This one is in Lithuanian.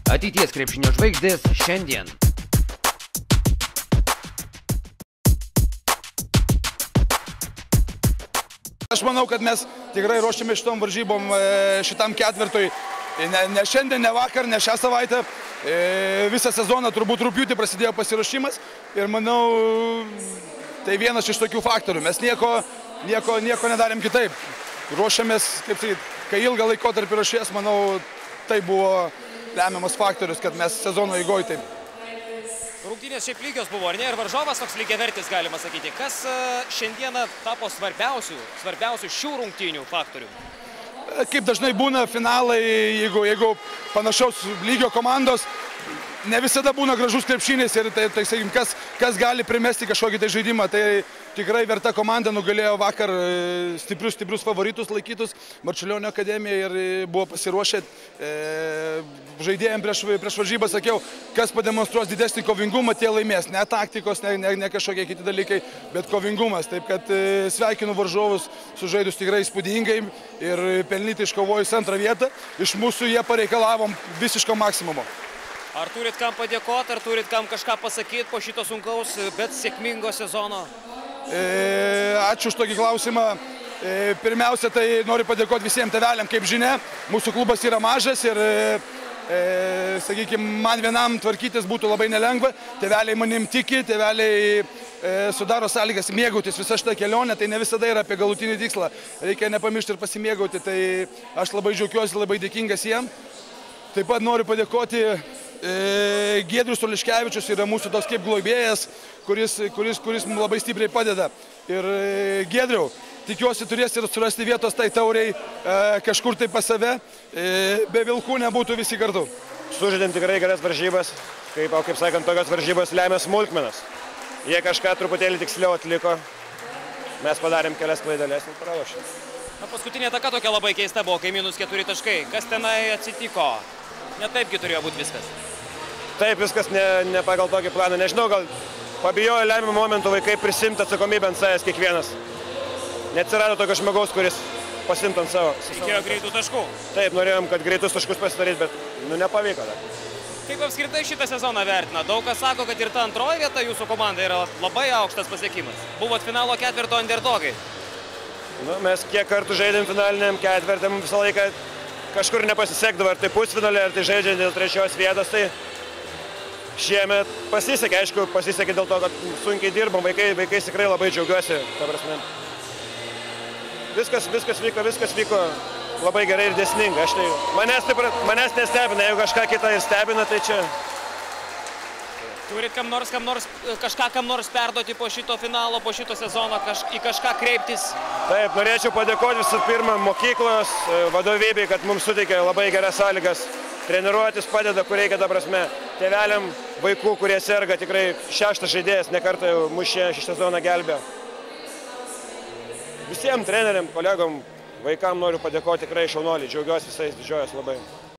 Ateities krepšinio žvaigždės šiandien. Aš manau, kad mes tikrai ruošiame šitom varžybom, šitam ketvirtui. Ne šiandien, ne vakar, ne šią savaitę. Visą sezoną turbūt rugpjūtį prasidėjo pasiruošimas ir manau, tai vienas iš tokių faktorių. Mes nieko nedarėm kitaip. Ruošiamės, kaip sakyti, kai ilgą laikotarpį ruošies, manau, tai buvo lemiamas faktorius, kad mes sezono eigoj taip. Rungtynės šiaip lygios buvo, ar ne? Ir varžovas toks lygiavertis, galima sakyti. Kas šiandieną tapo svarbiausių šių rungtynių faktorių? Kaip dažnai būna finalai, jeigu panašaus lygio komandos, ne visada būna gražus krepšinis ir tai, sakykim, kas gali primesti kažkokį tai žaidimą. Tai tikrai verta komanda nugalėjo vakar stiprius favoritus laikytus Marčiulionio akademiją ir buvo pasiruošę žaidėjams prieš varžybą, sakiau, kas pademonstruos didesnį kovingumą, tie laimės. Ne taktikos, ne kažkokie kiti dalykai, bet kovingumas. Taip kad sveikinu varžovus sužaidus tikrai įspūdingai ir pelnyti iškovojus antrą vietą. Iš mūsų jie pareikalavom visiško maksimumo. Ar turit kam padėkoti, ar turit kam kažką pasakyti po šito sunkaus, bet sėkmingo sezono? Ačiū už tokį klausimą. Pirmiausia, tai noriu padėkoti visiems tėveliam. Kaip žinia, mūsų klubas yra mažas ir, sakykime, man vienam tvarkytis būtų labai nelengva. Tėveliai manim tiki, tėveliai sudaro sąlygas mėgautis visą šitą kelionę, tai ne visada yra apie galutinį tikslą. Reikia nepamiršti ir pasimėgauti, tai aš labai džiaugiuosi, labai dėkingas jiem. Taip pat noriu padėkoti Giedrius Oliškevičius, yra mūsų toks kaip globėjas, kuris mums labai stipriai padeda. Ir Giedriau, tikiuosi turės ir surasti vietos tai tauriai kažkur tai pas save, be vilkų nebūtų visi kartu. Sužaidėm tikrai geras varžybas, kaip sakant, tokios varžybos lemia smulkmenas. Jie kažką truputėlį tiksliau atliko, mes padarėm kelias klaideles ir pralošėm. Paskutinė ataka tokia labai keista buvo, kai -4 taškai. Kas tenai atsitiko? Netaipgi turėjo būti viskas. Taip, viskas ne pagal tokį planą. Nežinau, gal pabijojo lemiamų momentų vaikai prisimti atsakomybę ant savęs kiekvienas. Neatsirado tokio žmogaus, kuris pasimtų ant savo. Reikėjo greitų taškų. Taip, norėjom, kad greitus taškus pasidaryti, bet nepavyko dar. Kaip apskritai šitą sezoną vertina? Daug kas sako, kad ir ta antroji vieta jūsų komandai yra labai aukštas pasiekimas. Buvot finalo ketvirto underdogai. Mes kiek kartų žaidėm finaliniam ketvirtį, mums visą laiką kažkur nepasisekdavo, ar tai pusfinalė, ar tai žaidžiant dėl trečios vietos, tai šiemet pasisekė, aišku, pasisekė dėl to, kad sunkiai dirbom, vaikais tikrai labai džiaugiuosi, ta prasme. Viskas vyko labai gerai ir dėsningai. Manęs nestebina, jeigu kažką kitą ir stebina, tai čia. Turit kažką kam nors perduoti po šito finalo, po šito sezono, į kažką kreiptis? Taip, norėčiau padėkoti visų pirma mokyklos vadovybei, kad mums suteikė labai geras sąlygas. Treniruotis padeda, kur reikia, ta prasme, tėveliam vaikų, kurie serga, tikrai 6 žaidėjas, ne kartą jau mus šį sezoną gelbėjo. Visiems treneriam, kolegom, vaikam noriu padėkoti, tikrai šaunuoliai, džiaugiuosi visais, didžiuojuosi labai.